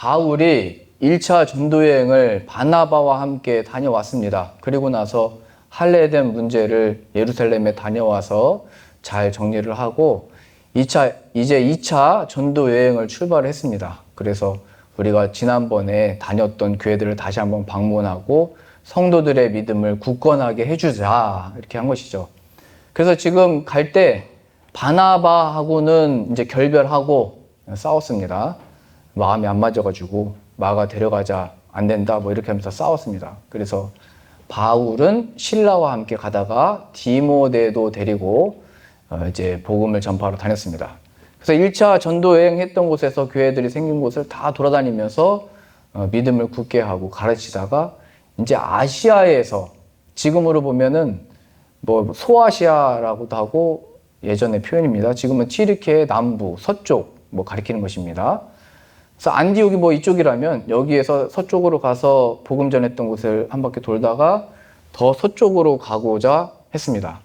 바울이 1차 전도 여행을 바나바와 함께 다녀왔습니다. 그리고 나서 할례된 문제를 예루살렘에 다녀와서 잘 정리를 하고 이제 2차 전도 여행을 출발했습니다. 그래서 우리가 지난번에 다녔던 교회들을 다시 한번 방문하고 성도들의 믿음을 굳건하게 해주자 이렇게 한 것이죠. 그래서 지금 갈 때 바나바하고는 이제 결별하고 싸웠습니다. 마음이 안 맞아가지고 마가 데려가자 안 된다 뭐 이렇게 하면서 싸웠습니다. 그래서 바울은 실라와 함께 가다가 디모데도 데리고 이제 복음을 전파하러 다녔습니다. 그래서 1차 전도 여행했던 곳에서 교회들이 생긴 곳을 다 돌아다니면서 믿음을 굳게 하고 가르치다가 이제 아시아에서 지금으로 보면은 뭐 소아시아라고도 하고 예전의 표현입니다. 지금은 튀르키예 남부 서쪽 뭐 가리키는 것입니다. 그래서 안디옥이 뭐 이쪽이라면 여기에서 서쪽으로 가서 복음 전했던 곳을 한 바퀴 돌다가 더 서쪽으로 가고자 했습니다.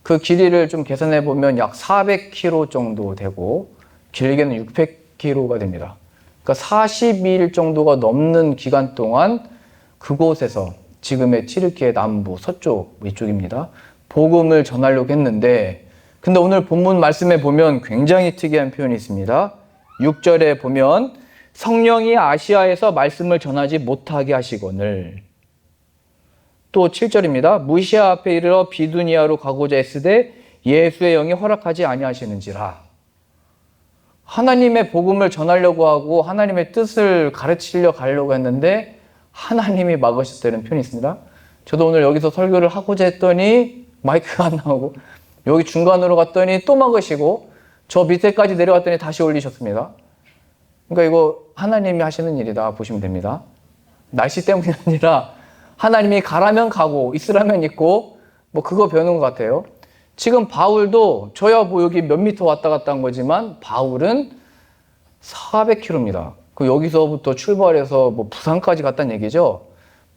그 길이를 좀 계산해 보면 약 400km 정도 되고 길게는 600km가 됩니다. 그러니까 40일 정도가 넘는 기간 동안 그곳에서 지금의 튀르키예 남부 서쪽 이쪽입니다. 복음을 전하려고 했는데 근데 오늘 본문 말씀에 보면 굉장히 특이한 표현이 있습니다. 6절에 보면 성령이 아시아에서 말씀을 전하지 못하게 하시거늘 또 7절입니다. 무시아 앞에 이르러 비두니아로 가고자 했으되 예수의 영이 허락하지 아니하시는지라. 하나님의 복음을 전하려고 하고 하나님의 뜻을 가르치려 가려고 했는데 하나님이 막으셨다는 표현이 있습니다. 저도 오늘 여기서 설교를 하고자 했더니 마이크가 안 나오고 여기 중간으로 갔더니 또 막으시고 저 밑에까지 내려갔더니 다시 올리셨습니다. 그러니까 이거 하나님이 하시는 일이다 보시면 됩니다. 날씨 때문이 아니라 하나님이 가라면 가고 있으라면 있고 뭐 그거 배우는 것 같아요. 지금 바울도 저야 뭐 여기 몇 미터 왔다 갔다 한 거지만 바울은 400km입니다. 그 여기서부터 출발해서 뭐 부산까지 갔다는 얘기죠.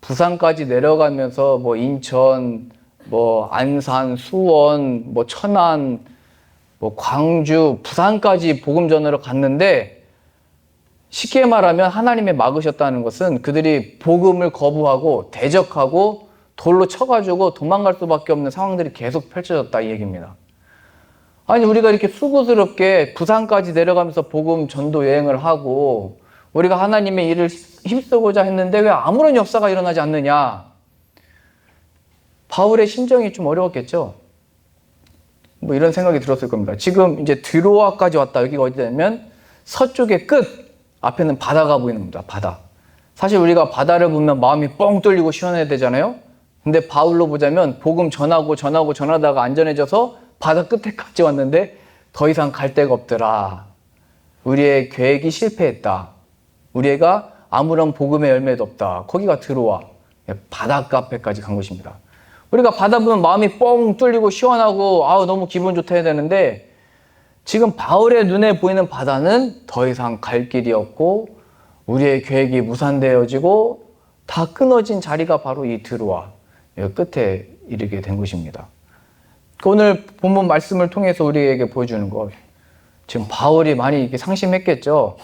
부산까지 내려가면서 뭐 인천, 뭐 안산, 수원, 뭐 천안, 뭐 광주, 부산까지 복음 전하러 갔는데 쉽게 말하면 하나님이 막으셨다는 것은 그들이 복음을 거부하고 대적하고 돌로 쳐가지고 도망갈 수밖에 없는 상황들이 계속 펼쳐졌다 이 얘기입니다. 아니 우리가 이렇게 수고스럽게 부산까지 내려가면서 복음 전도 여행을 하고 우리가 하나님의 일을 힘쓰고자 했는데 왜 아무런 역사가 일어나지 않느냐. 바울의 심정이 좀 어려웠겠죠. 뭐 이런 생각이 들었을 겁니다. 지금 이제 드로아까지 왔다. 여기가 어디냐면 서쪽의 끝 앞에는 바다가 보이는 겁니다. 바다. 사실 우리가 바다를 보면 마음이 뻥 뚫리고 시원해야 되잖아요. 근데 바울로 보자면 복음 전하다가 안전해져서 바다 끝에까지 왔는데 더 이상 갈 데가 없더라. 우리의 계획이 실패했다. 우리가 아무런 복음의 열매도 없다. 거기가 드로아. 바닷가 앞에까지 간 것입니다. 우리가 바다 보면 마음이 뻥 뚫리고 시원하고 너무 기분 좋다 해야 되는데 지금 바울의 눈에 보이는 바다는 더 이상 갈 길이 없고 우리의 계획이 무산되어지고 다 끊어진 자리가 바로 이 드로아 끝에 이르게 된 것입니다. 오늘 본문 말씀을 통해서 우리에게 보여주는 것 지금 바울이 많이 이렇게 상심했겠죠.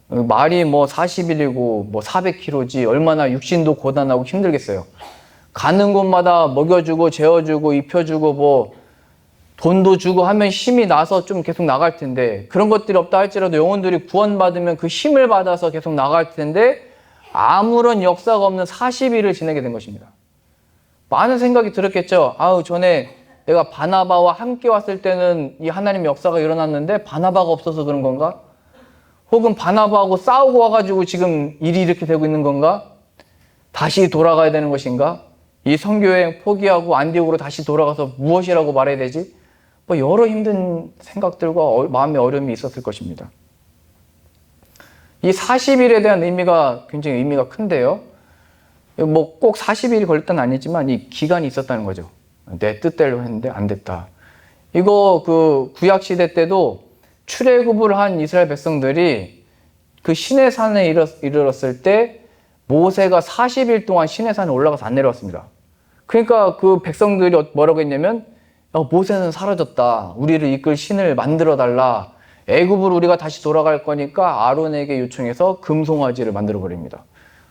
말이 뭐 40일이고 뭐 400km지 얼마나 육신도 고단하고 힘들겠어요. 가는 곳마다 먹여주고 재워주고 입혀주고 뭐 돈도 주고 하면 힘이 나서 좀 계속 나갈 텐데 그런 것들이 없다 할지라도 영혼들이 구원받으면 그 힘을 받아서 계속 나갈 텐데 아무런 역사가 없는 40일을 지내게 된 것입니다. 많은 생각이 들었겠죠. 전에 내가 바나바와 함께 왔을 때는 이 하나님의 역사가 일어났는데 바나바가 없어서 그런 건가? 혹은 바나바하고 싸우고 와가지고 지금 일이 이렇게 되고 있는 건가? 다시 돌아가야 되는 것인가? 이 선교여행 포기하고 안디옥으로 다시 돌아가서 무엇이라고 말해야 되지? 뭐 여러 힘든 생각들과 마음의 어려움이 있었을 것입니다. 이 40일에 대한 의미가 굉장히 의미가 큰데요. 뭐 꼭 40일이 걸렸다는 아니지만 이 기간이 있었다는 거죠. 내 뜻대로 했는데 안 됐다. 이거 그 구약 시대 때도 출애굽을 한 이스라엘 백성들이 그 시내산에 이르렀을 때 모세가 40일 동안 시내산에 올라가서 안 내려왔습니다. 그러니까 그 백성들이 뭐라고 했냐면 모세는 사라졌다. 우리를 이끌 신을 만들어 달라. 애굽으로 우리가 다시 돌아갈 거니까 아론에게 요청해서 금송아지를 만들어 버립니다.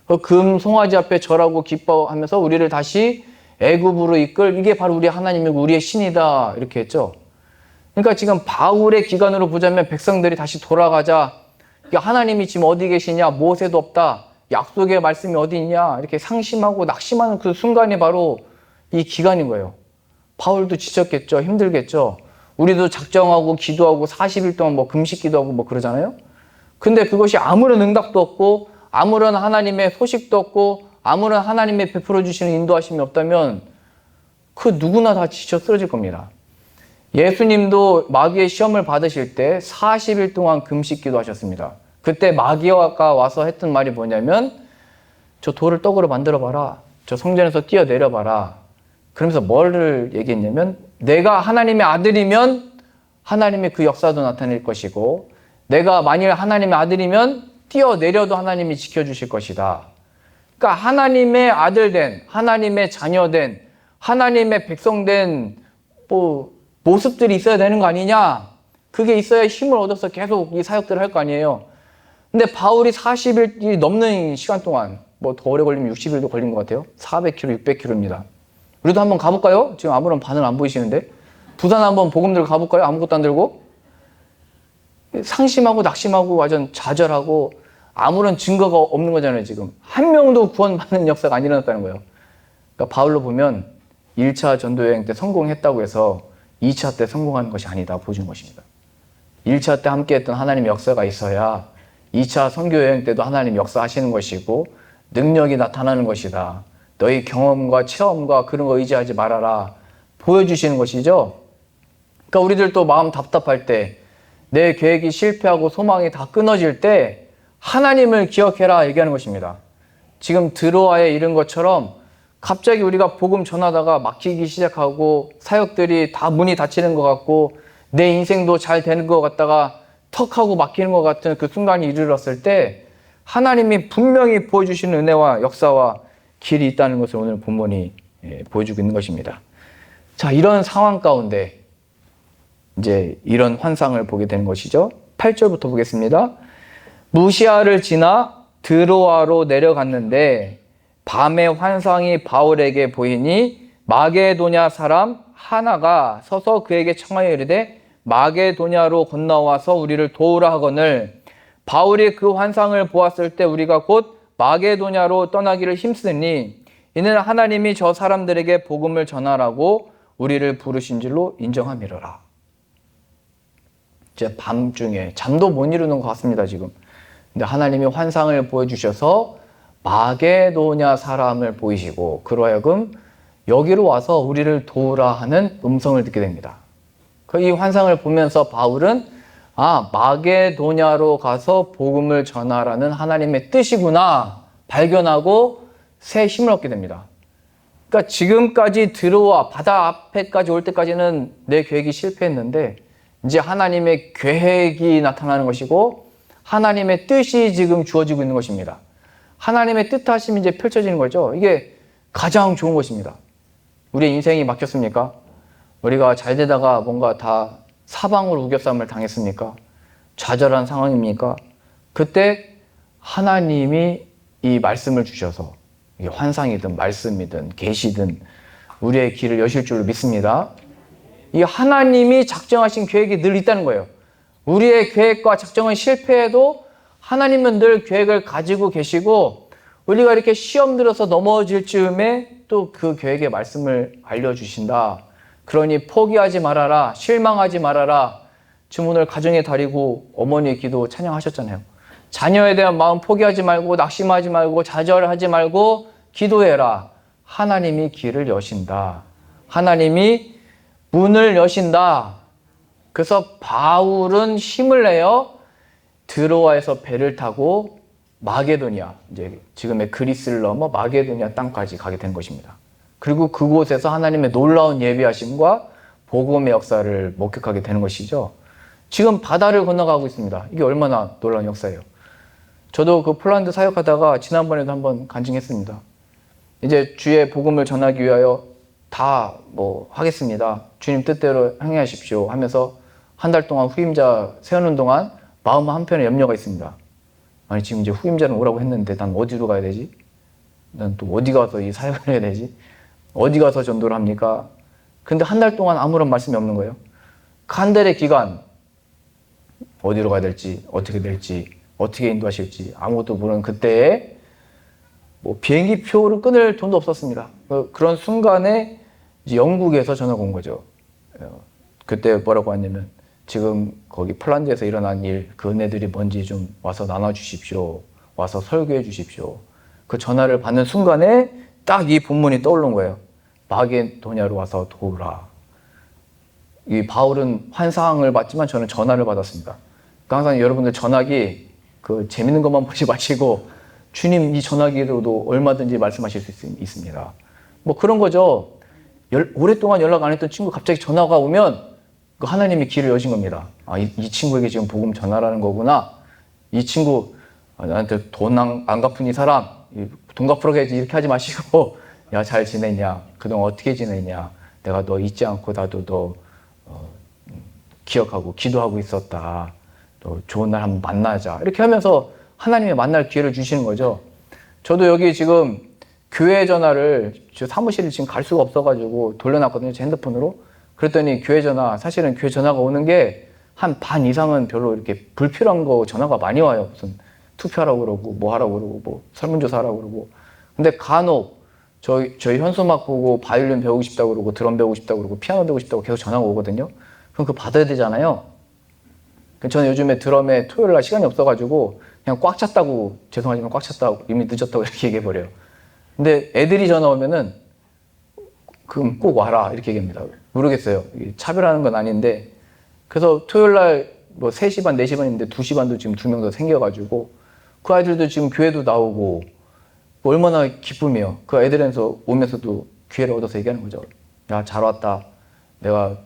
그 금송아지 앞에 절하고 기뻐하면서 우리를 다시 애굽으로 이끌, 이게 바로 우리 하나님이고 우리의 신이다, 이렇게 했죠. 그러니까 지금 바울의 기간으로 보자면 백성들이 다시 돌아가자, 하나님이 지금 어디 계시냐, 모세도 없다, 약속의 말씀이 어디 있냐, 이렇게 상심하고 낙심하는 그 순간이 바로 이 기간인 거예요. 바울도 지쳤겠죠. 힘들겠죠. 우리도 작정하고 기도하고 40일 동안 뭐 금식 기도하고 뭐 그러잖아요. 근데 그것이 아무런 응답도 없고 아무런 하나님의 소식도 없고 아무런 하나님의 베풀어 주시는 인도하심이 없다면 그 누구나 다 지쳐 쓰러질 겁니다. 예수님도 마귀의 시험을 받으실 때 40일 동안 금식 기도하셨습니다. 그때 마귀가 와서 했던 말이 뭐냐면 저 돌을 떡으로 만들어 봐라. 저 성전에서 뛰어내려 봐라. 그러면서 뭐를 얘기했냐면 내가 하나님의 아들이면 하나님의 그 역사도 나타낼 것이고 내가 만일 하나님의 아들이면 뛰어내려도 하나님이 지켜주실 것이다. 그러니까 하나님의 아들 된, 하나님의 자녀 된, 하나님의 백성 된 모습들이 있어야 되는 거 아니냐? 그게 있어야 힘을 얻어서 계속 이 사역들을 할 거 아니에요. 근데 바울이 40일이 넘는 시간 동안, 뭐 더 오래 걸리면 60일도 걸린 것 같아요. 400km, 600km입니다. 우리도 한번 가볼까요? 지금 아무런 반응 안 보이시는데. 부산 한번 복음 들고 가볼까요? 아무것도 안 들고. 상심하고 낙심하고 완전 좌절하고 아무런 증거가 없는 거잖아요. 지금 한 명도 구원받는 역사가 안 일어났다는 거예요. 그러니까 바울로 보면 1차 전도여행 때 성공했다고 해서 2차 때 성공하는 것이 아니다 보여준 것입니다. 1차 때 함께했던 하나님의 역사가 있어야 2차 선교여행 때도 하나님 역사하시는 것이고 능력이 나타나는 것이다. 너희 경험과 체험과 그런 거 의지하지 말아라 보여주시는 것이죠. 그러니까 우리들도 마음 답답할 때 내 계획이 실패하고 소망이 다 끊어질 때 하나님을 기억해라 얘기하는 것입니다. 지금 드로아에 이른 것처럼 갑자기 우리가 복음 전하다가 막히기 시작하고 사역들이 다 문이 닫히는 것 같고 내 인생도 잘 되는 것 같다가 턱 하고 막히는 것 같은 그 순간이 이르렀을 때 하나님이 분명히 보여주시는 은혜와 역사와 길이 있다는 것을 오늘 본문이 보여주고 있는 것입니다. 자, 이런 상황 가운데 이제 이런 환상을 보게 되는 것이죠. 8절부터 보겠습니다. 무시아를 지나 드로아로 내려갔는데 밤에 환상이 바울에게 보이니 마게도냐 사람 하나가 서서 그에게 청하여 이르되 마게도냐로 건너와서 우리를 도우라 하거늘 바울이 그 환상을 보았을 때 우리가 곧 마게도냐로 떠나기를 힘쓰니 이는 하나님이 저 사람들에게 복음을 전하라고 우리를 부르신 줄로 인정함이로라. 이제 밤중에 잠도 못 이루는 것 같습니다 지금. 근데 하나님이 환상을 보여주셔서 마게도냐 사람을 보이시고 그로 하여금 여기로 와서 우리를 도우라 하는 음성을 듣게 됩니다. 이 환상을 보면서 바울은 마게도냐로 가서 복음을 전하라는 하나님의 뜻이구나 발견하고 새 힘을 얻게 됩니다. 그러니까 지금까지 들어와 바다 앞에까지 올 때까지는 내 계획이 실패했는데 이제 하나님의 계획이 나타나는 것이고 하나님의 뜻이 지금 주어지고 있는 것입니다. 하나님의 뜻하심이 이제 펼쳐지는 거죠. 이게 가장 좋은 것입니다. 우리의 인생이 막혔습니까? 우리가 잘 되다가 뭔가 다 사방으로 우겨쌈을 당했습니까? 좌절한 상황입니까? 그때 하나님이 이 말씀을 주셔서 이게 환상이든 말씀이든 계시든 우리의 길을 여실 줄로 믿습니다. 이 하나님이 작정하신 계획이 늘 있다는 거예요. 우리의 계획과 작정은 실패해도 하나님은 늘 계획을 가지고 계시고 우리가 이렇게 시험 들어서 넘어질 즈음에 또 그 계획의 말씀을 알려주신다. 그러니 포기하지 말아라. 실망하지 말아라. 지금 오늘 가정의 달이고 어머니의 기도 찬양하셨잖아요. 자녀에 대한 마음 포기하지 말고 낙심하지 말고 좌절하지 말고 기도해라. 하나님이 길을 여신다. 하나님이 문을 여신다. 그래서 바울은 힘을 내어 드로아에서 배를 타고 마게도냐, 이제 지금의 그리스를 넘어 마게도냐 땅까지 가게 된 것입니다. 그리고 그곳에서 하나님의 놀라운 예비하심과 복음의 역사를 목격하게 되는 것이죠. 지금 바다를 건너가고 있습니다. 이게 얼마나 놀라운 역사예요. 저도 그 폴란드 사역하다가 지난번에도 한번 간증했습니다. 이제 주의 복음을 전하기 위하여 다 하겠습니다. 주님 뜻대로 행하십시오 하면서 한 달 동안 후임자 세우는 동안 마음 한편에 염려가 있습니다. 아니 지금 이제 후임자는 오라고 했는데 난 어디로 가야 되지? 난 또 어디 가서 이 사역을 해야 되지? 어디 가서 전도를 합니까? 근데 한 달 동안 아무런 말씀이 없는 거예요. 한 달의 기간 어디로 가야 될지 어떻게 될지 어떻게 인도하실지 아무것도 모르는 그때에 뭐 비행기 표를 끊을 돈도 없었습니다. 그런 순간에 이제 영국에서 전화가 온 거죠. 그때 뭐라고 했냐면 지금 거기 폴란드에서 일어난 일, 그 은혜들이 뭔지 좀 와서 나눠주십시오. 와서 설교해 주십시오. 그 전화를 받는 순간에 딱 이 본문이 떠오른 거예요. 마게도냐로 와서 도우라. 이 바울은 환상을 받지만 저는 전화를 받았습니다. 그러니까 항상 여러분들 전화기 그 재밌는 것만 보지 마시고 주님 이 전화기로도 얼마든지 말씀하실 수 있습니다. 뭐 그런 거죠. 오랫동안 연락 안 했던 친구 갑자기 전화가 오면 그 하나님이 길을 여신 겁니다. 아, 이 친구에게 지금 복음 전하라는 거구나. 이 친구 나한테 돈 안 갚은 이 사람 돈 갚으라고 해야지 이렇게 하지 마시고 야 잘 지냈냐? 그동안 어떻게 지냈냐? 내가 너 잊지 않고 나도 너 기억하고 기도하고 있었다. 또 좋은 날 한번 만나자. 이렇게 하면서 하나님의 만날 기회를 주시는 거죠. 저도 여기 지금 교회 전화를 사무실에 지금 갈 수가 없어가지고 돌려놨거든요. 제 핸드폰으로. 그랬더니 교회 전화, 사실은 교회 전화가 오는 게 한 반 이상은 별로 이렇게 불필요한 거 전화가 많이 와요. 무슨 투표하라고 그러고 뭐 하라고 그러고 뭐 설문조사 하라고 그러고. 근데 간혹 저희 현수막 보고 바이올린 배우고 싶다고 그러고 드럼 배우고 싶다고 그러고 피아노 배우고 싶다고 계속 전화가 오거든요. 그럼 그거 받아야 되잖아요. 저는 요즘에 드럼에 토요일 날 시간이 없어가지고 그냥 꽉 찼다고, 죄송하지만 꽉 찼다고, 이미 늦었다고 이렇게 얘기해버려요. 근데 애들이 전화 오면은 그럼 꼭 와라 이렇게 얘기합니다. 모르겠어요. 차별하는 건 아닌데. 그래서 토요일 날 뭐 3시 반, 4시 반인데 2시 반도 지금 2명 더 생겨가지고 그 아이들도 지금 교회도 나오고 얼마나 기쁨이에요. 그 애들에서 오면서도 기회를 얻어서 얘기하는 거죠. 야, 잘 왔다. 내가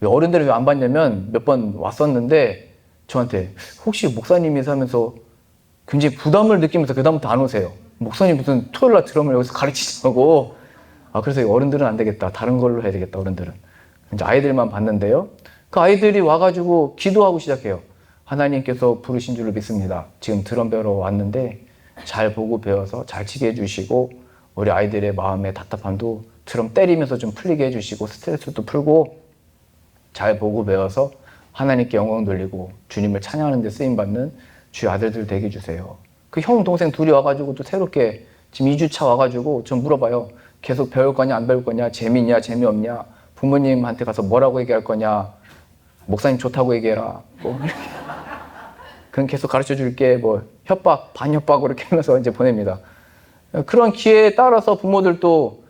어른들을 왜 안 봤냐면 몇 번 왔었는데 저한테 혹시 목사님이서 하면서 굉장히 부담을 느끼면서 그다음부터 안 오세요. 목사님 무슨 토요일 날 드럼을 여기서 가르치시냐고. 아, 그래서 어른들은 안 되겠다. 다른 걸로 해야 되겠다, 어른들은. 이제 아이들만 봤는데요. 그 아이들이 와가지고 기도하고 시작해요. 하나님께서 부르신 줄로 믿습니다. 지금 드럼 배우러 왔는데 잘 보고 배워서 잘 치게 해주시고 우리 아이들의 마음의 답답함도 드럼 때리면서 좀 풀리게 해주시고 스트레스도 풀고 잘 보고 배워서 하나님께 영광 돌리고 주님을 찬양하는 데 쓰임받는 주의 아들들 되게 해주세요. 그 형 동생 둘이 와가지고 또 새롭게 지금 2주차 와가지고 좀 물어봐요. 계속 배울 거냐 안 배울 거냐, 재미있냐 재미없냐, 부모님한테 가서 뭐라고 얘기할 거냐, 목사님 좋다고 얘기해라, 뭐 그럼 계속 가르쳐 줄게, 뭐 협박 반협박으로 이렇게 하면서 이제 보냅니다. 그런 기회에 따라서 부모들도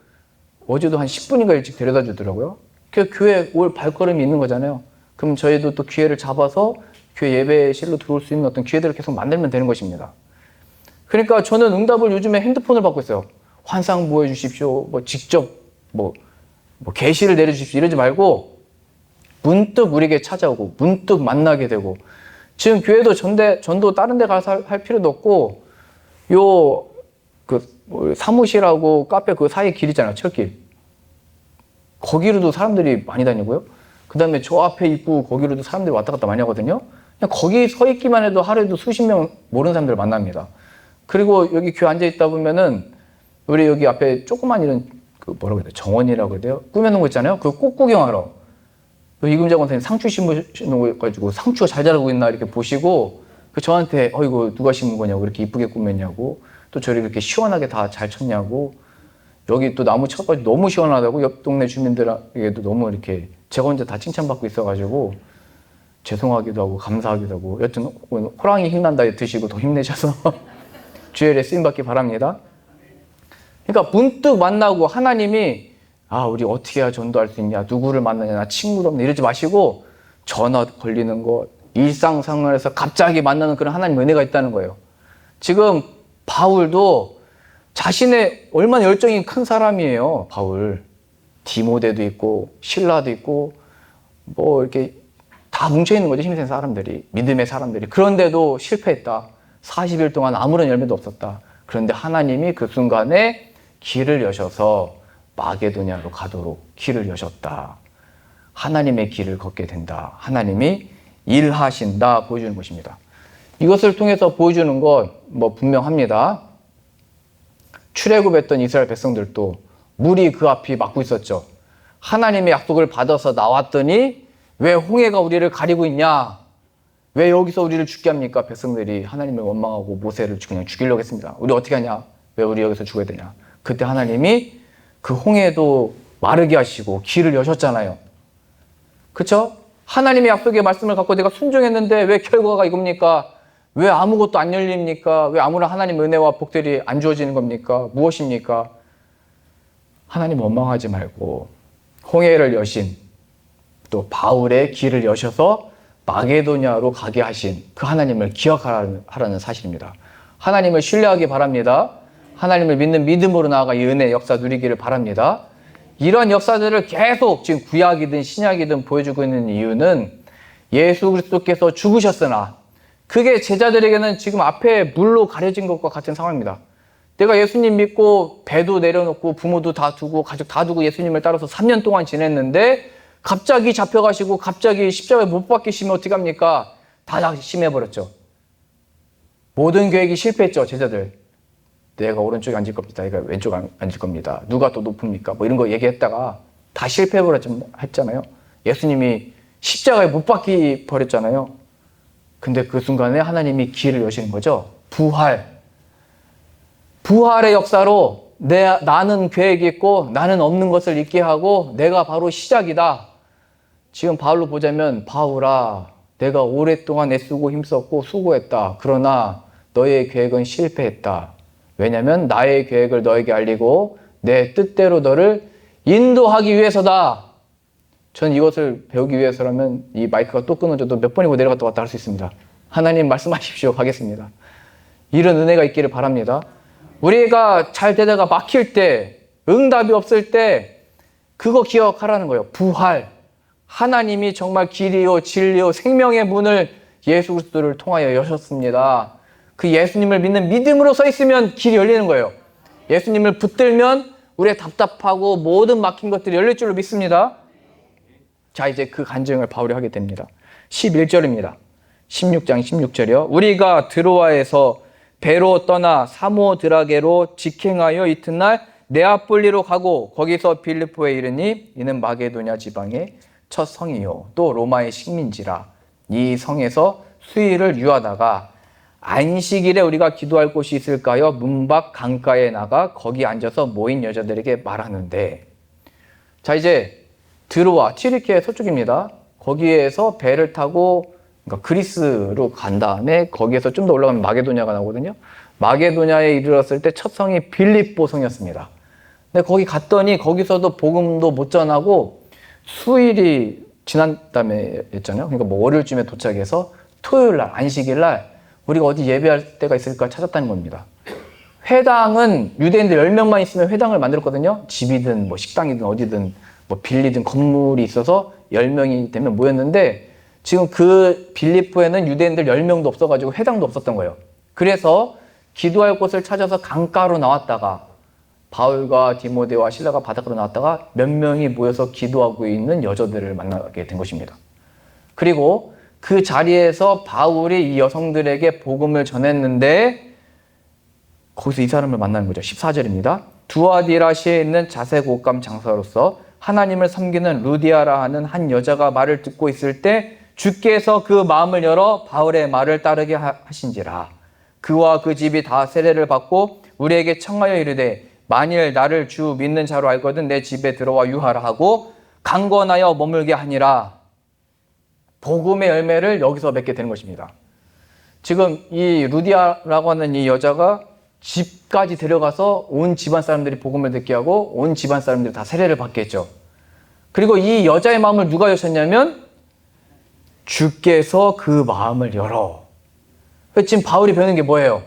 어제도 한 10분인가 일찍 데려다 주더라고요. 그 교회 올 발걸음이 있는 거잖아요. 그럼 저희도 또 기회를 잡아서 교회 예배실로 들어올 수 있는 어떤 기회들을 계속 만들면 되는 것입니다. 그러니까 저는 응답을 요즘에 핸드폰을 받고 있어요. 환상 보여주십시오. 뭐 직접 뭐 계시를 내려주십시오. 이러지 말고 문득 우리에게 찾아오고 문득 만나게 되고, 지금 교회도 전도 다른 데 가서 할 필요도 없고 사무실하고 카페 그 사이 길 있잖아요. 철길. 거기로도 사람들이 많이 다니고요. 그 다음에 저 앞에 입구 거기로도 사람들이 왔다 갔다 많이 하거든요. 그냥 거기 서 있기만 해도 하루에도 수십 명 모르는 사람들 만납니다. 그리고 여기 교회 앉아 있다 보면은 우리 여기 앞에 조그만 이런 그 뭐라고 해야 돼? 정원이라고 해야 돼요? 꾸며놓은 거 있잖아요. 그거 꼭 구경하러. 이금자 권사님 상추 심으시는 거 가지고 상추가 잘 자라고 있나 이렇게 보시고 저한테 이거 누가 심은 거냐고, 이렇게 이쁘게 꾸몄냐고, 또 저를 이렇게 시원하게 다 잘 쳤냐고, 여기 또 나무 쳤까지 너무 시원하다고 옆 동네 주민들에게도 너무 이렇게 제가 혼자 다 칭찬받고 있어가지고 죄송하기도 하고 감사하기도 하고, 여튼 호랑이 힘난다 드시고 더 힘내셔서 주의 일에 쓰임받기 바랍니다. 그러니까 문득 만나고 하나님이 우리 어떻게 해야 전도할 수 있냐, 누구를 만나냐, 나 친구도 없네 이러지 마시고 전화 걸리는 거, 일상생활에서 갑자기 만나는 그런 하나님 은혜가 있다는 거예요. 지금 바울도 자신의 얼마나 열정이 큰 사람이에요. 바울. 디모데도 있고 실라도 있고 뭐 이렇게 다 뭉쳐있는 거죠. 힘센 사람들이, 믿음의 사람들이. 그런데도 실패했다. 40일 동안 아무런 열매도 없었다. 그런데 하나님이 그 순간에 길을 여셔서 마게도냐로 가도록 길을 여셨다. 하나님의 길을 걷게 된다. 하나님이 일하신다 보여주는 것입니다. 이것을 통해서 보여주는 것 뭐 분명합니다. 출애굽했던 이스라엘 백성들도 물이 그 앞이 막고 있었죠. 하나님의 약속을 받아서 나왔더니 왜 홍해가 우리를 가리고 있냐? 왜 여기서 우리를 죽게 합니까? 백성들이 하나님을 원망하고 모세를 그냥 죽이려고 했습니다. 우리 어떻게 하냐? 왜 우리 여기서 죽어야 되냐? 그때 하나님이 그 홍해도 마르게 하시고 길을 여셨잖아요. 그렇죠? 하나님의 약속의 말씀을 갖고 내가 순종했는데 왜 결과가 이겁니까? 왜 아무것도 안 열립니까? 왜 아무런 하나님의 은혜와 복들이 안 주어지는 겁니까? 무엇입니까? 하나님 원망하지 말고 홍해를 여신 또 바울의 길을 여셔서 마게도냐로 가게 하신 그 하나님을 기억하라는 사실입니다. 하나님을 신뢰하기 바랍니다. 하나님을 믿는 믿음으로 나아가 이 은혜의 역사 누리기를 바랍니다. 이런 역사들을 계속 지금 구약이든 신약이든 보여주고 있는 이유는 예수 그리스도께서 죽으셨으나 그게 제자들에게는 지금 앞에 물로 가려진 것과 같은 상황입니다. 내가 예수님 믿고 배도 내려놓고 부모도 다 두고 가족 다 두고 예수님을 따라서 3년 동안 지냈는데 갑자기 잡혀가시고 갑자기 십자가에 못 박히시면 어떻게 합니까? 다 심해버렸죠. 모든 계획이 실패했죠. 제자들. 내가 오른쪽에 앉을 겁니다. 내가 왼쪽에 앉을 겁니다. 누가 더 높습니까? 뭐 이런 거 얘기했다가 다 실패해버렸잖아요. 예수님이 십자가에 못 박히 버렸잖아요. 근데 그 순간에 하나님이 길을 여시는 거죠. 부활의 역사로 나는 계획이 있고 나는 없는 것을 있게 하고 내가 바로 시작이다. 지금 바울로 보자면 바울아 내가 오랫동안 애쓰고 힘썼고 수고했다. 그러나 너의 계획은 실패했다. 왜냐하면 나의 계획을 너에게 알리고 내 뜻대로 너를 인도하기 위해서다. 저는 이것을 배우기 위해서라면 이 마이크가 또 끊어져도 몇 번이고 내려갔다 왔다 할 수 있습니다. 하나님 말씀하십시오. 가겠습니다. 이런 은혜가 있기를 바랍니다. 우리가 잘 되다가 막힐 때, 응답이 없을 때 그거 기억하라는 거예요. 부활. 하나님이 정말 길이요 진리요 생명의 문을 예수 그리스도를 통하여 여셨습니다. 그 예수님을 믿는 믿음으로 서 있으면 길이 열리는 거예요. 예수님을 붙들면 우리의 답답하고 모든 막힌 것들이 열릴 줄로 믿습니다. 자, 이제 그 간증을 바울이 하게 됩니다. 11절입니다. 16장 16절이요. 우리가 드로아에서 배로 떠나 사모드라게로 직행하여 이튿날 네아폴리로 가고 거기서 빌립보에 이르니 이는 마게도냐 지방의 첫 성이요 또 로마의 식민지라. 이 성에서 수일을 유하다가 안식일에 우리가 기도할 곳이 있을까요? 문밖 강가에 나가 거기 앉아서 모인 여자들에게 말하는데, 자 이제 드로아 튀르키예 서쪽입니다. 거기에서 배를 타고 그러니까 그리스로 간 다음에 거기에서 좀 더 올라가면 마게도냐가 나오거든요. 마게도냐에 이르렀을 때 첫 성이 빌립보 성이었습니다. 근데 거기 갔더니 거기서도 복음도 못 전하고 수일이 지난 다음에 했잖아요. 그러니까 뭐 월요일쯤에 도착해서 토요일 날 안식일 날 우리가 어디 예배할 때가 있을까 찾았다는 겁니다. 회당은 유대인들 10명만 있으면 회당을 만들었거든요. 집이든 뭐 식당이든 어디든 뭐 빌리든 건물이 있어서 10명이 되면 모였는데 지금 그 빌립보에는 유대인들 10명도 없어가지고 회당도 없었던 거예요. 그래서 기도할 곳을 찾아서 강가로 나왔다가 바울과 디모데와 실라가 바닷가로 나왔다가 몇 명이 모여서 기도하고 있는 여자들을 만나게 된 것입니다. 그리고 그 자리에서 바울이 이 여성들에게 복음을 전했는데 거기서 이 사람을 만나는 거죠. 14절입니다. 두아디라시에 있는 자색 옷감 장사로서 하나님을 섬기는 루디아라 하는 한 여자가 말을 듣고 있을 때 주께서 그 마음을 열어 바울의 말을 따르게 하신지라. 그와 그 집이 다 세례를 받고 우리에게 청하여 이르되 만일 나를 주 믿는 자로 알거든 내 집에 들어와 유하라 하고 강권하여 머물게 하니라. 복음의 열매를 여기서 맺게 되는 것입니다. 지금 이 루디아라고 하는 이 여자가 집까지 데려가서 온 집안 사람들이 복음을 듣게 하고 온 집안 사람들이 다 세례를 받게 했죠. 그리고 이 여자의 마음을 누가 여셨냐면 주께서 그 마음을 열어. 지금 바울이 배우는 게 뭐예요?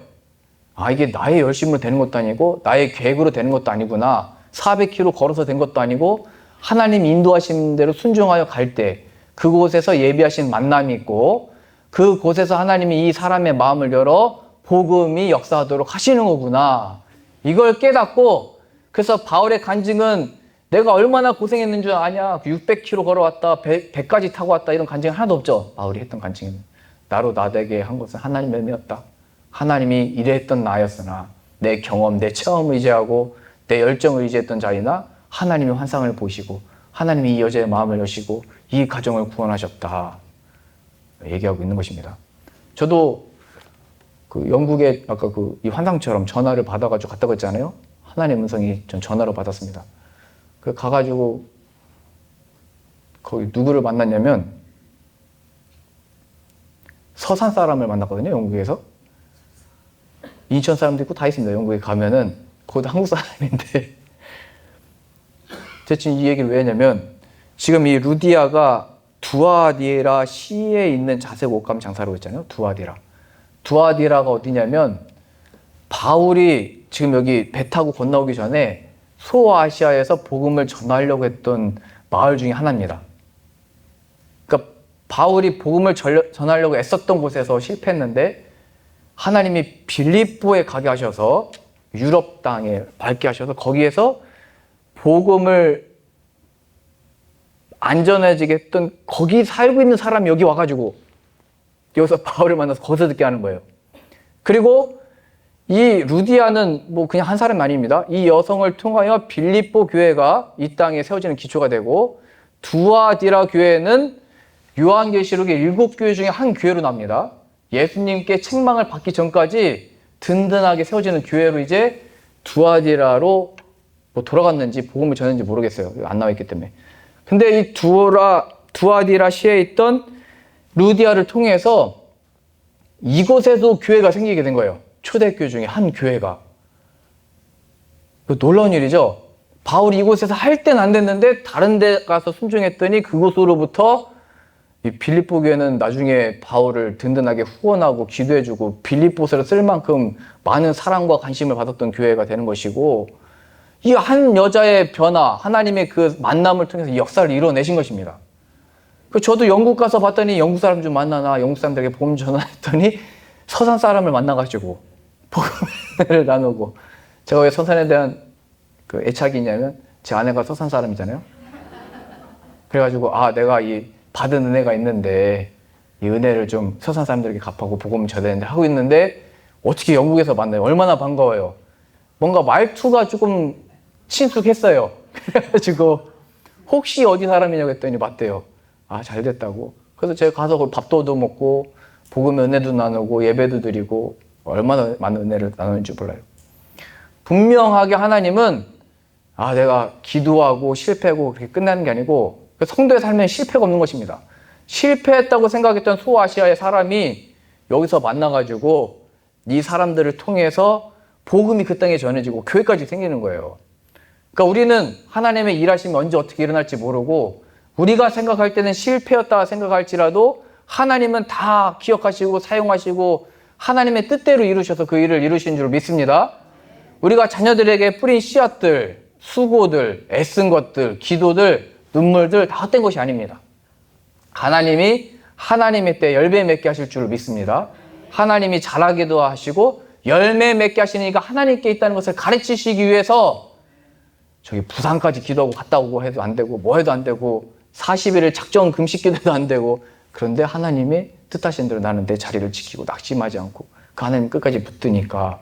아, 이게 나의 열심으로 되는 것도 아니고 나의 계획으로 되는 것도 아니구나. 400km 걸어서 된 것도 아니고 하나님 인도하신 대로 순종하여 갈 때 그곳에서 예비하신 만남이 있고 그곳에서 하나님이 이 사람의 마음을 열어 복음이 역사하도록 하시는 거구나. 이걸 깨닫고 그래서 바울의 간증은 내가 얼마나 고생했는 줄 아냐? 600km 걸어왔다, 배까지 타고 왔다, 이런 간증이 하나도 없죠. 바울이 했던 간증은 나로 나되게 한 것은 하나님의 은혜였다. 하나님이 이래했던 나였으나 내 경험, 내 체험을 의지하고 내 열정을 의지했던 자이나 하나님이 환상을 보시고 하나님이 이 여자의 마음을 여시고 이 가정을 구원하셨다 얘기하고 있는 것입니다. 저도 그 영국에 아까 이 환상처럼 전화를 받아가지고 갔다고 했잖아요. 하나님의 음성이 전 전화로 받았습니다. 그 가가지고 거기 누구를 만났냐면 서산 사람을 만났거든요. 영국에서. 인천 사람도 있고 다 있습니다. 영국에 가면은 거기도 한국 사람인데 제가 지금 이 얘기를 왜 했냐면 지금 이 루디아가 두아디라 시에 있는 자색 옷감 장사라고 했잖아요. 두아디라가 어디냐면 바울이 지금 여기 배 타고 건너오기 전에 소아시아에서 복음을 전하려고 했던 마을 중에 하나입니다. 그러니까 바울이 복음을 전하려고 애썼던 곳에서 실패했는데 하나님이 빌립보에 가게 하셔서 유럽 땅에 밟게 하셔서 거기에서 복음을 안전해지게 했던 거기 살고 있는 사람이 여기 와가지고 여기서 바울을 만나서 거기서 듣게 하는 거예요. 그리고 이 루디아는 뭐 그냥 한 사람이 아닙니다. 이 여성을 통하여 빌립보 교회가 이 땅에 세워지는 기초가 되고 두아디라 교회는 요한계시록의 7교회 중에 한 교회로 납니다. 예수님께 책망을 받기 전까지 든든하게 세워지는 교회로 이제 두아디라로 뭐 돌아갔는지 복음을 전했는지 모르겠어요. 안 나와 있기 때문에. 근데 이 두아디라 시에 있던 루디아를 통해서 이곳에도 교회가 생기게 된 거예요. 초대교회 중에 한 교회가. 놀라운 일이죠. 바울이 이곳에서 할 때는 안 됐는데 다른 데 가서 순종했더니 그곳으로부터 이 빌립보 교회는 나중에 바울을 든든하게 후원하고 기도해주고 빌립보서를 쓸 만큼 많은 사랑과 관심을 받았던 교회가 되는 것이고 이 한 여자의 변화, 하나님의 그 만남을 통해서 이 역사를 이뤄내신 것입니다. 저도 영국 가서 봤더니 영국 사람 좀 만나나 영국 사람들에게 복음 전화했더니 서산 사람을 만나가지고 복음을 나누고 제가 왜 서산에 대한 그 애착이 있냐면 제 아내가 서산 사람이잖아요. 그래가지고 내가 이 받은 은혜가 있는데 이 은혜를 좀 서산 사람들에게 갚하고 복음을 전해야 되는데 하고 있는데 어떻게 영국에서 만나요? 얼마나 반가워요. 뭔가 말투가 조금 친숙했어요. 그래가지고 혹시 어디 사람이냐고 했더니 맞대요. 잘 됐다고. 그래서 제가 가서 밥도 얻어 먹고 복음의 은혜도 나누고 예배도 드리고 얼마나 많은 은혜를 나누는지 몰라요. 분명하게 하나님은 내가 기도하고 실패하고 그렇게 끝나는 게 아니고 성도의 삶에 실패가 없는 것입니다. 실패했다고 생각했던 소아시아의 사람이 여기서 만나가지고 이 사람들을 통해서 복음이 그 땅에 전해지고 교회까지 생기는 거예요. 그러니까 우리는 하나님의 일하심이 언제 어떻게 일어날지 모르고 우리가 생각할 때는 실패였다 생각할지라도 하나님은 다 기억하시고 사용하시고 하나님의 뜻대로 이루셔서 그 일을 이루신 줄 믿습니다. 우리가 자녀들에게 뿌린 씨앗들, 수고들, 애쓴 것들, 기도들, 눈물들 다 헛된 것이 아닙니다. 하나님이 하나님의 때 열매 맺게 하실 줄 믿습니다. 하나님이 자라기도 하시고 열매 맺게 하시니까 하나님께 있다는 것을 가르치시기 위해서 저기 부산까지 기도하고 갔다 오고 해도 안 되고 뭐 해도 안 되고 40일을 작정 금식 기도도 안 되고 그런데 하나님이 뜻하신 대로 나는 내 자리를 지키고 낙심하지 않고 그 하나님 끝까지 붙드니까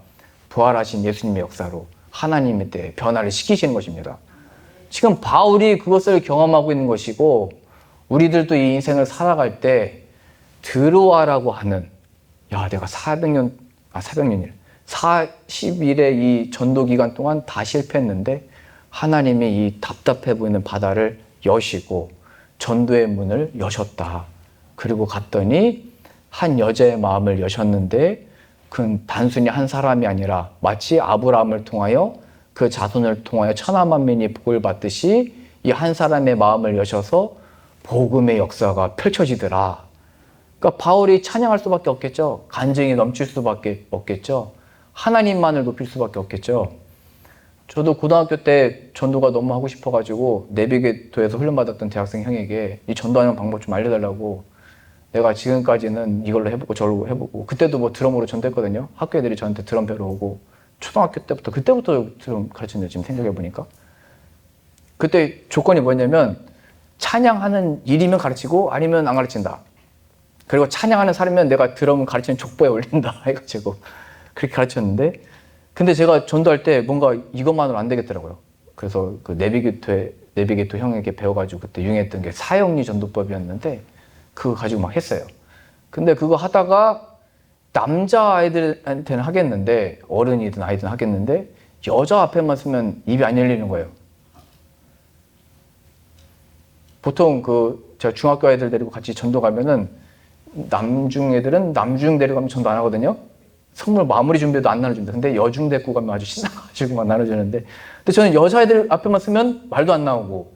부활하신 예수님의 역사로 하나님의 때 변화를 시키시는 것입니다. 지금 바울이 그것을 경험하고 있는 것이고 우리들도 이 인생을 살아갈 때 드로아라고 하는 내가 40일의 이 전도 기간 동안 다 실패했는데 하나님이 이 답답해 보이는 바다를 여시고 전도의 문을 여셨다. 그리고 갔더니 한 여자의 마음을 여셨는데 그건 단순히 한 사람이 아니라 마치 아브라함을 통하여 그 자손을 통하여 천하 만민이 복을 받듯이 이 한 사람의 마음을 여셔서 복음의 역사가 펼쳐지더라. 그러니까 바울이 찬양할 수밖에 없겠죠. 간증이 넘칠 수밖에 없겠죠. 하나님만을 높일 수밖에 없겠죠. 저도 고등학교 때 전도가 너무 하고 싶어가지고 내비게토에서 훈련받았던 대학생 형에게 이 전도하는 방법 좀 알려달라고 내가 지금까지는 이걸로 해보고 저걸로 해보고 그때도 뭐 드럼으로 전도했거든요. 학교 애들이 저한테 드럼 배우러 오고 초등학교 때부터 그때부터 드럼 가르쳤는데 지금 생각해보니까 그때 조건이 뭐냐면 찬양하는 일이면 가르치고 아니면 안 가르친다. 그리고 찬양하는 사람이면 내가 드럼 가르치는 족보에 올린다 해가지고 그렇게 가르쳤는데, 근데 제가 전도할 때 뭔가 이것만으로 안 되겠더라고요. 그래서 그 내비게이터 형에게 배워가지고 그때 유행했던 게 사형리 전도법이었는데 그거 가지고 막 했어요. 근데 그거 하다가 남자 아이들한테는 하겠는데, 어른이든 아이든 하겠는데 여자 앞에만 쓰면 입이 안 열리는 거예요. 보통 제가 중학교 아이들 데리고 같이 전도 가면은 남중 애들은 남중 데리고 가면 전도 안 하거든요. 선물 마무리 준비도 안 나눠줍니다. 근데 여중 데리고 가면 아주 신나가지고 막 나눠주는데, 근데 저는 여자애들 앞에만 쓰면 말도 안 나오고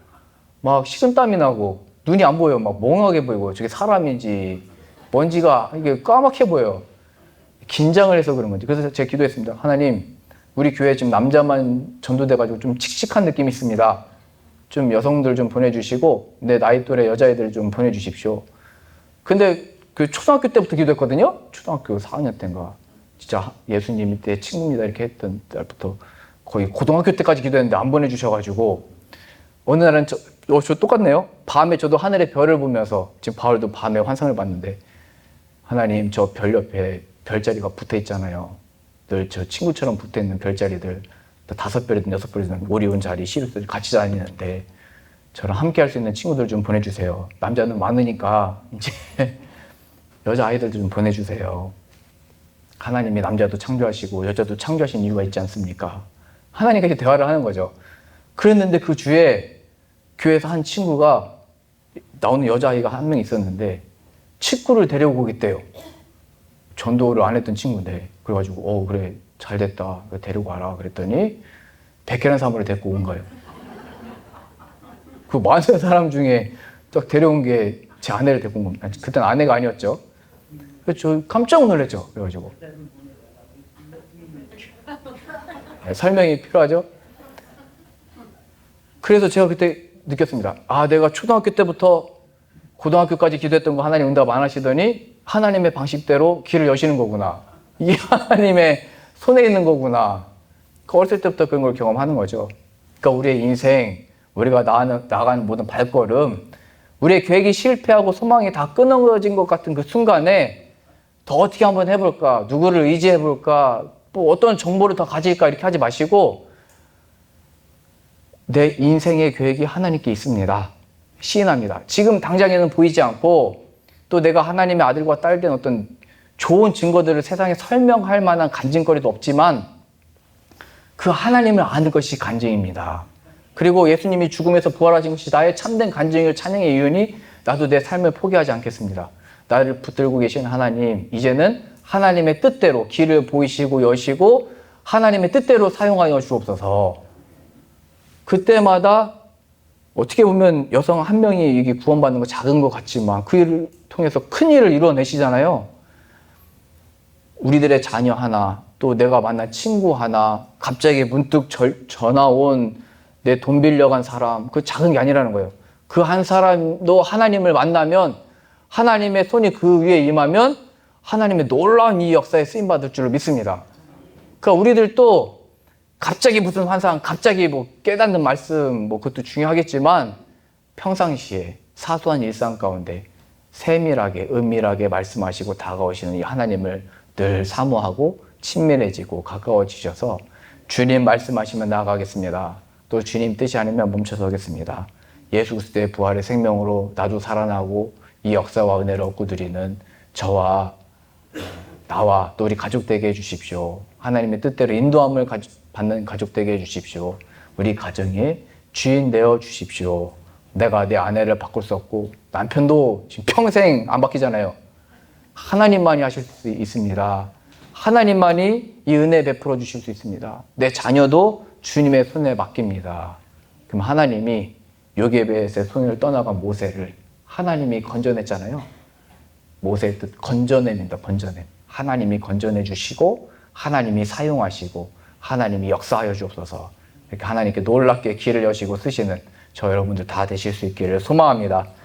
막 식은땀이 나고 눈이 안 보여요. 막 멍하게 보이고 저게 사람인지 뭔지가 이게 까맣게 보여요. 긴장을 해서 그런 건지. 그래서 제가 기도했습니다. 하나님, 우리 교회 지금 남자만 전도돼가지고 좀 칙칙한 느낌이 있습니다. 좀 여성들 좀 보내주시고 내 나이 또래 여자애들 좀 보내주십시오. 근데 그 초등학교 때부터 기도했거든요. 초등학교 4학년 때인가. 진짜 예수님이 내 친구입니다 이렇게 했던 때부터 거의 고등학교 때까지 기도했는데 안 보내주셔가지고, 어느 날은 저 똑같네요. 밤에 저도 하늘의 별을 보면서, 지금 바울도 밤에 환상을 봤는데, 하나님 저 별 옆에 별자리가 붙어 있잖아요. 늘 저 친구처럼 붙어 있는 별자리들, 5별이든 6별이든 오리온 자리, 시루스 같이 다니는데 저랑 함께 할 수 있는 친구들 좀 보내주세요. 남자는 많으니까 이제 여자 아이들 좀 보내주세요. 하나님이 남자도 창조하시고 여자도 창조하신 이유가 있지 않습니까? 하나님과 이렇게 대화를 하는 거죠. 그랬는데 그 주에 교회에서 한 친구가, 나오는 여자아이가 한 명 있었는데 친구를 데리고 오겠대요. 전도를 안 했던 친구인데. 그래가지고 그래 잘 됐다, 데리고 와라 그랬더니 백혈한 사람을 데리고 온 거예요. 그 많은 사람 중에 딱 데려온 게 제 아내를 데리고 온 겁니다. 그때는 아내가 아니었죠. 그래서 저 깜짝 놀랐죠. 그래가지고 설명이 필요하죠. 그래서 제가 그때 느꼈습니다. 아, 내가 초등학교 때부터 고등학교까지 기도했던 거 하나님 응답 안 하시더니 하나님의 방식대로 길을 여시는 거구나. 이게 하나님의 손에 있는 거구나. 어렸을 때부터 그런 걸 경험하는 거죠. 그러니까 우리의 인생, 우리가 나가는 모든 발걸음, 우리의 계획이 실패하고 소망이 다 끊어진 것 같은 그 순간에 더 어떻게 한번 해볼까, 누구를 의지해볼까, 뭐 어떤 정보를 더 가질까 이렇게 하지 마시고, 내 인생의 계획이 하나님께 있습니다. 시인합니다. 지금 당장에는 보이지 않고, 또 내가 하나님의 아들과 딸 된 어떤 좋은 증거들을 세상에 설명할 만한 간증거리도 없지만 그 하나님을 아는 것이 간증입니다. 그리고 예수님이 죽음에서 부활하신 것이 나의 참된 간증을 찬양의 이유니 나도 내 삶을 포기하지 않겠습니다. 나를 붙들고 계신 하나님, 이제는 하나님의 뜻대로 길을 보이시고 여시고 하나님의 뜻대로 사용하여 주옵소서. 그때마다 어떻게 보면 여성 한 명이 이게 구원받는 거 작은 것 같지만 그 일을 통해서 큰 일을 이뤄내시잖아요. 우리들의 자녀 하나, 또 내가 만난 친구 하나, 갑자기 문득 전화 온 내 돈 빌려간 사람, 그 작은 게 아니라는 거예요. 그 한 사람도 하나님을 만나면, 하나님의 손이 그 위에 임하면 하나님의 놀라운 이 역사에 쓰임받을 줄로 믿습니다. 그러니까 우리들도 갑자기 무슨 환상, 갑자기 뭐 깨닫는 말씀, 뭐 그것도 중요하겠지만 평상시에 사소한 일상 가운데 세밀하게, 은밀하게 말씀하시고 다가오시는 이 하나님을 늘 사모하고 친밀해지고 가까워지셔서 주님 말씀하시면 나아가겠습니다. 또 주님 뜻이 아니면 멈춰서겠습니다. 예수 그리스도의 부활의 생명으로 나도 살아나고 이 역사와 은혜를 얻고 드리는 저와 나와 또 우리 가족 되게 해주십시오. 하나님의 뜻대로 인도함을 받는 가족 되게 해주십시오. 우리 가정의 주인 되어 주십시오. 내가 내 아내를 바꿀 수 없고 남편도 지금 평생 안 바뀌잖아요. 하나님만이 하실 수 있습니다. 하나님만이 이 은혜 베풀어 주실 수 있습니다. 내 자녀도 주님의 손에 맡깁니다. 그럼 하나님이 요게벳의 손을 떠나간 모세를 하나님이 건져냈잖아요. 모세의 뜻 건져냅니다. 건져내. 하나님이 건져내 주시고 하나님이 사용하시고 하나님이 역사하여 주옵소서. 이렇게 하나님께 놀랍게 길을 여시고 쓰시는 저 여러분들 다 되실 수 있기를 소망합니다.